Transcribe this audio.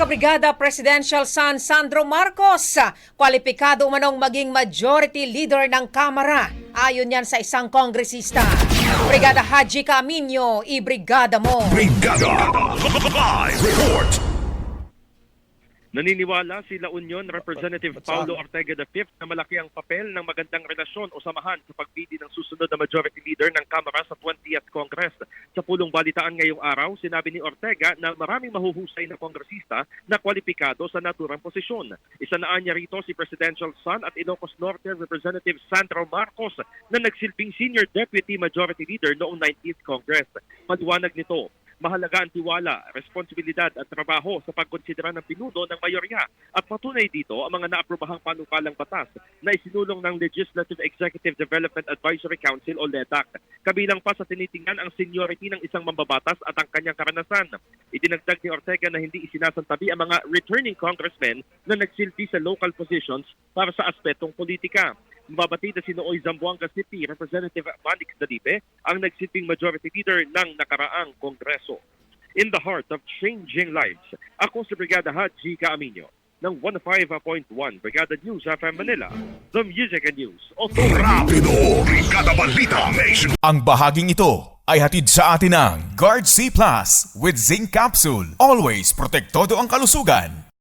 Kabrigada Presidential son Sandro Marcos, kwalipikado umanong maging majority leader ng Kamara. Ayon yan sa isang kongresista. Brigada Haji Camino, ibrigada mo. Brigada Live Report. Naniniwala si La Union Representative Paulo Ortega V na malaki ang papel ng magandang relasyon o samahan sa pagpili ng susunod na majority leader ng Kamara sa 20th Congress. Sa pulong balitaan ngayong araw, sinabi ni Ortega na maraming mahuhusay na kongresista na kwalipikado sa naturang posisyon. Isanaan niya rito si Presidential son at Ilocos Norte Representative Sandro Marcos na nagsilbing Senior Deputy Majority Leader noong 19th Congress. Maliwanag nito, mahalaga ang tiwala, responsibilidad at trabaho sa pagkonsidera ng pinuno ng mayorya at patunay dito ang mga naaprobahang panukalang batas na isinulong ng Legislative Executive Development Advisory Council o LEDAC. Kabilang pa sa tinitingnan ang seniority ng isang mambabatas at ang kanyang karanasan. Idinagdag ni Ortega na hindi isinasantabi ang mga returning congressmen na nagsilbi sa local positions para sa aspetong politika. Mababatid na si Nooy Zamboanga City Representative Manix Dalipe ang nagsilbing majority leader ng nakaraang kongreso. In the heart of changing lives, ako si Brigada Haji Camino ng 105.1 Brigada News FM Manila, the Music and News Authority. Rapido, Brigada Balita Nation. Ang bahaging ito ay hatid sa atin ng Guard C Plus with Zinc Capsule. Always protektado ang kalusugan.